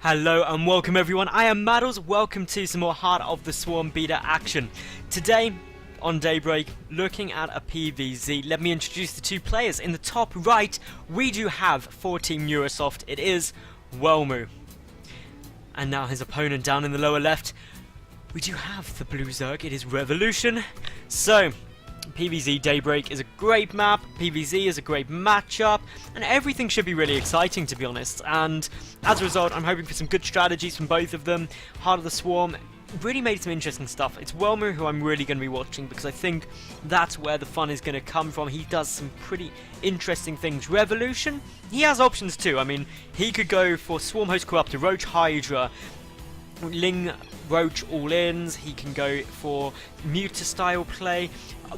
Hello and welcome everyone, I am Madals, welcome to some more Heart of the Swarm beta action. Today, on Daybreak, looking at a PvZ, let me introduce the two players. In the top right, we do have for Team Neurosoft, it is Welmu. And now his opponent down in the lower left, we do have the Blue Zerg, it is Revolution. So, PvZ Daybreak is a great map, PvZ is a great matchup, and everything should be really exciting to be honest. And as a result, I'm hoping for some good strategies from both of them. Heart of the Swarm really made some interesting stuff. It's Welmu who I'm really going to be watching because I think that's where the fun is going to come from. He does some pretty interesting things. Revolution, he has options too. I mean, he could go for Swarm Host Corruptor, Roach Hydra, Ling Roach all-ins, he can go for Muta style play.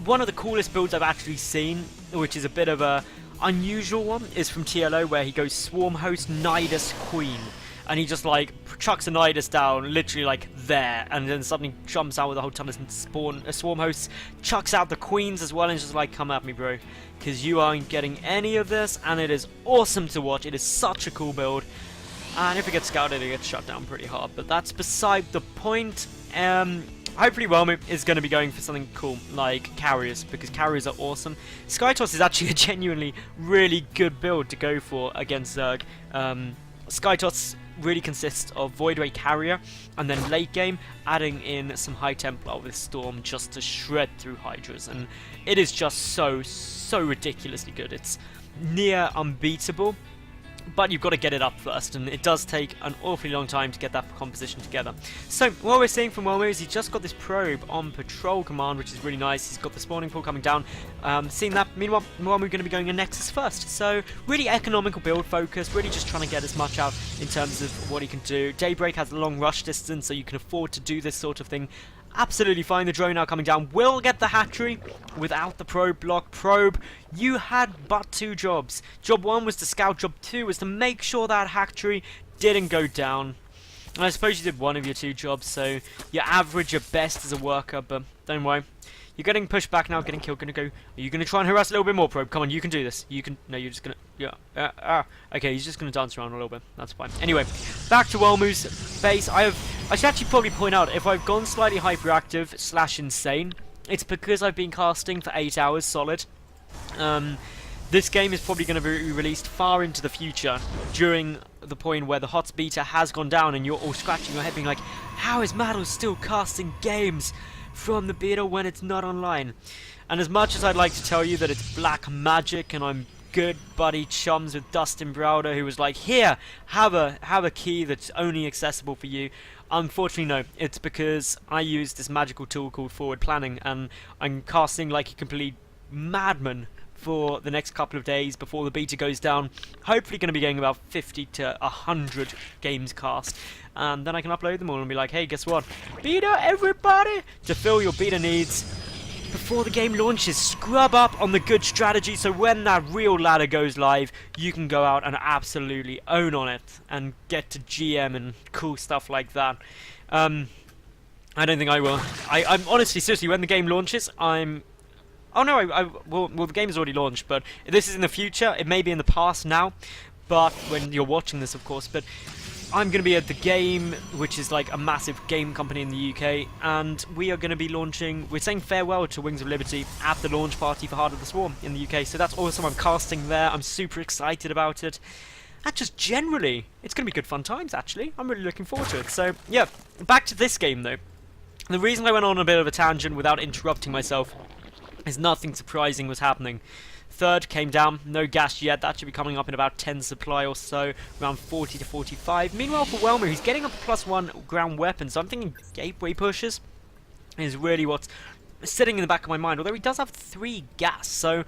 One of the coolest builds I've actually seen, which is a bit of a unusual one, is from TLO where he goes Swarm Host Nidus Queen. And he just like chucks a Nidus down, literally like there, and then suddenly jumps out with a whole ton of Swarm Hosts, chucks out the Queens as well, and just like, come at me bro, because you aren't getting any of this, and it is awesome to watch, it is such a cool build. And if it gets scouted, it gets shut down pretty hard. But that's beside the point. Hopefully Welmu is going to be going for something cool, like carriers, because carriers are awesome. SkyToss is actually a genuinely really good build to go for against Zerg. SkyToss really consists of Void Ray Carrier, and then late game, adding in some High Templar with Storm just to shred through Hydras. And it is just so ridiculously good. It's near unbeatable. But you've got to get it up first, and it does take an awfully long time to get that composition together. So, what we're seeing from Welmu is he's just got this probe on patrol command, which is really nice. He's got the spawning pool coming down. Seeing that, meanwhile, we're going to be going a Nexus first. So, really economical build focus, really just trying to get as much out in terms of what he can do. Daybreak has a long rush distance, so you can afford to do this sort of thing. Absolutely fine. The drone now coming down will get the hatchery without the probe block. Probe, you had but two jobs. Job 1 was to scout, job 2 was to make sure that hatchery didn't go down. And I suppose you did one of your two jobs, so you're average at best as a worker, but don't worry. You're getting pushed back now, getting killed, gonna go. Are you gonna try and harass a little bit more, Probe? Come on, you can do this. You can. No, you're just gonna. Yeah. Okay, he's just gonna dance around a little bit. That's fine. Anyway, back to Welmu's base. I should actually probably point out, if I've gone slightly hyperactive / insane, it's because I've been casting for 8 hours solid. This game is probably going to be released far into the future, during the point where the HotS beta has gone down, and you're all scratching your head being like, how is Madals still casting games from the beta when it's not online? And as much as I'd like to tell you that it's black magic and I'm good buddy chums with Dustin Browder, who was like, here, have a key that's only accessible for you, unfortunately no, it's because I use this magical tool called forward planning, and I'm casting like a complete madman for the next couple of days before the beta goes down. Hopefully going to be getting about 50 to 100 games cast, and then I can upload them all and be like, hey, guess what, beta everybody, to fill your beta needs before the game launches. Scrub up on the good strategy, so when that real ladder goes live, you can go out and absolutely own on it and get to GM and cool stuff like that. I don't think I will. I'm honestly, seriously, when the game launches, oh no, well, the game has already launched, but this is in the future. It may be in the past now, but when you're watching this, of course. But I'm going to be at The Game, which is like a massive game company in the UK, and we are going to be launching, we're saying farewell to Wings of Liberty at the launch party for Heart of the Swarm in the UK, so that's awesome. I'm casting there, I'm super excited about it, and just generally, it's going to be good fun times actually. I'm really looking forward to it. So yeah, back to this game though. The reason I went on a bit of a tangent without interrupting myself is nothing surprising was happening. Third came down, no gas yet, that should be coming up in about 10 supply or so, around 40 to 45. Meanwhile for Welmu, he's getting up to +1 ground weapon, so I'm thinking gateway pushes is really what's sitting in the back of my mind, although he does have 3 gas, so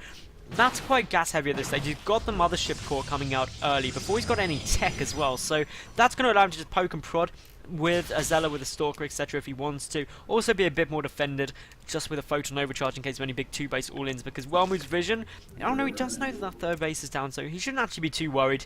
that's quite gas heavy at this stage. He's got the mothership core coming out early, before he's got any tech as well, so that's going to allow him to just poke and prod with a Zealot, with a Stalker, etc. if he wants to. Also be a bit more defended, just with a Photon Overcharge in case of any big 2-base all-ins, because Welmu's vision, I don't know, he does know that that third base is down, so he shouldn't actually be too worried.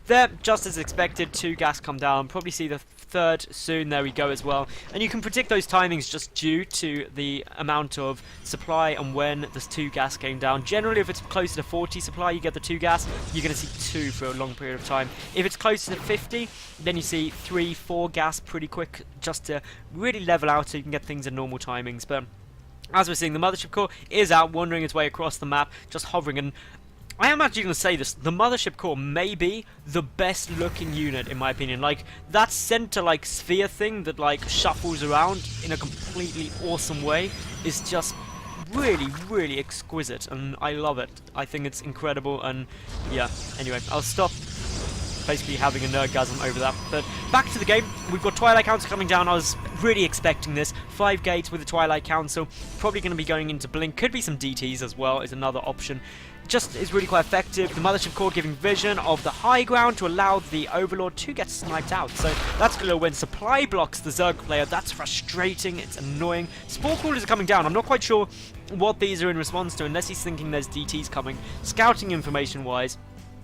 There, just as expected, 2 gas come down, probably see the third soon, there we go as well. And you can predict those timings just due to the amount of supply and when the 2 gas came down. Generally, if it's closer to 40 supply, you get the 2 gas, you're going to see 2 for a long period of time. If it's closer to 50, then you see 3, 4 gas pretty quick, just to really level out so you can get things in normal timings. But as we're seeing, the Mothership Core is out, wandering its way across the map, just hovering, and I am actually going to say this, the Mothership Core may be the best looking unit in my opinion. Like, that center like sphere thing that like shuffles around in a completely awesome way is just really, really exquisite, and I love it. I think it's incredible, and yeah, anyway, I'll stop basically having a nerdgasm over that. But back to the game, we've got Twilight Council coming down. I was really expecting this. 5 gates with the Twilight Council, probably going to be going into Blink, could be some DTs as well, is another option. Just is really quite effective. The Mothership Core giving vision of the high ground to allow the Overlord to get sniped out. So that's going to when supply blocks the Zerg player. That's frustrating. It's annoying. Spore Crawlers are coming down. I'm not quite sure what these are in response to, unless he's thinking there's DTs coming. Scouting information wise,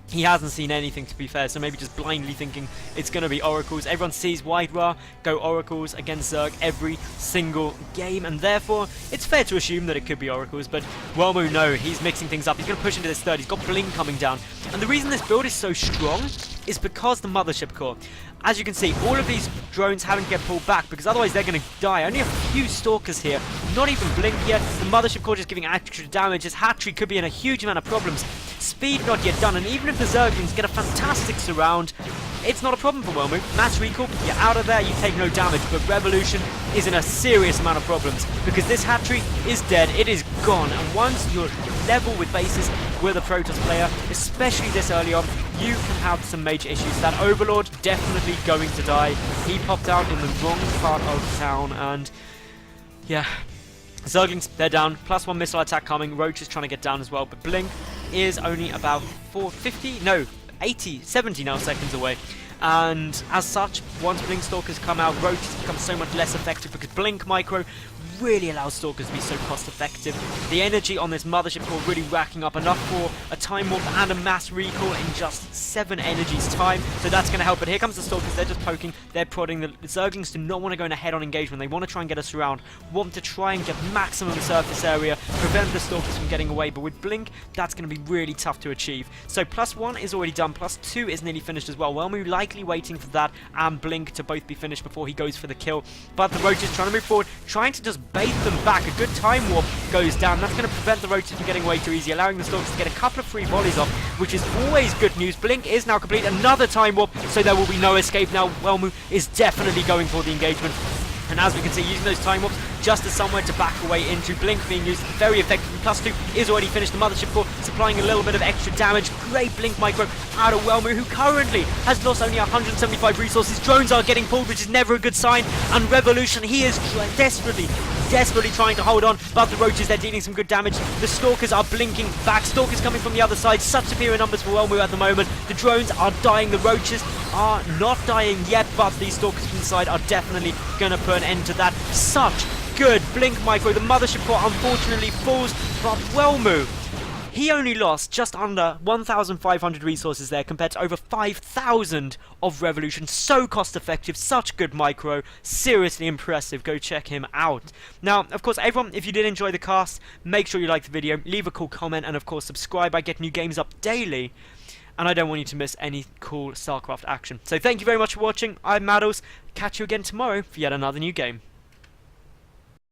he hasn't seen anything, to be fair, so maybe just blindly thinking it's going to be Oracles. Everyone sees White Ra go Oracles against Zerg every single game, and therefore it's fair to assume that it could be Oracles. But Welmu, no, he's mixing things up. He's going to push into this third. He's got Blink coming down. And the reason this build is so strong is because the Mothership Core. As you can see, all of these drones having to get pulled back, because otherwise they're going to die. Only a few Stalkers here, not even Blink yet. The Mothership Core just giving extra damage. His hatchery could be in a huge amount of problems. Speed not yet done, and even if the Zerglings get a fantastic surround, it's not a problem for Welmu. Mass recall, you're out of there, you take no damage, but Revolution is in a serious amount of problems, because this hatchery is dead, it is gone, and once you're level with bases with a Protoss player, especially this early on, you can have some major issues. That Overlord definitely going to die. He popped out in the wrong part of town, and yeah, Zerglings, they're down. +1 missile attack coming. Roach is trying to get down as well, but Blink is only about 70 now seconds away. And as such, once Blink Stalkers come out, Roach has become so much less effective, because Blink Micro really allows Stalkers to be so cost effective. The energy on this Mothership Core really racking up enough for a time warp and a mass recall in just 7 energies time, so that's going to help. But here comes the Stalkers, they're just poking, they're prodding. The Zerglings do not want to go in a head-on engagement, they want to try and get us around, want to try and get maximum surface area, prevent the Stalkers from getting away, but with Blink, that's going to be really tough to achieve. So +1 is already done, +2 is nearly finished as well. Welmu likely waiting for that and Blink to both be finished before he goes for the kill, but the Roach is trying to move forward, trying to just bait them back. A good time warp goes down. That's going to prevent the Roaches from getting away too easy, allowing the Stalkers to get a couple of free volleys off, which is always good news. Blink is now complete. Another time warp, so there will be no escape now. Welmu is definitely going for the engagement. And as we can see, using those time warps just as somewhere to back away into. Blink being used very effectively. +2 is already finished. The Mothership Core supplying a little bit of extra damage. Great Blink Micro out of Welmu, who currently has lost only 175 resources. Drones are getting pulled, which is never a good sign. And Revolution, he is desperately trying to hold on, but the Roaches, they're dealing some good damage. The Stalkers are blinking back. Stalkers coming from the other side. Such superior numbers for Welmu at the moment. The drones are dying. The Roaches are not dying yet, but these Stalkers from the side are definitely going to put an end to that. Such good Blink Micro. The Mothership Core unfortunately falls, but Welmu, he only lost just under 1,500 resources there compared to over 5,000 of Revolution. So cost effective, such good micro, seriously impressive. Go check him out. Now, of course, everyone, if you did enjoy the cast, make sure you like the video, leave a cool comment, and of course subscribe. I get new games up daily, and I don't want you to miss any cool StarCraft action. So thank you very much for watching. I'm Madals. Catch you again tomorrow for yet another new game.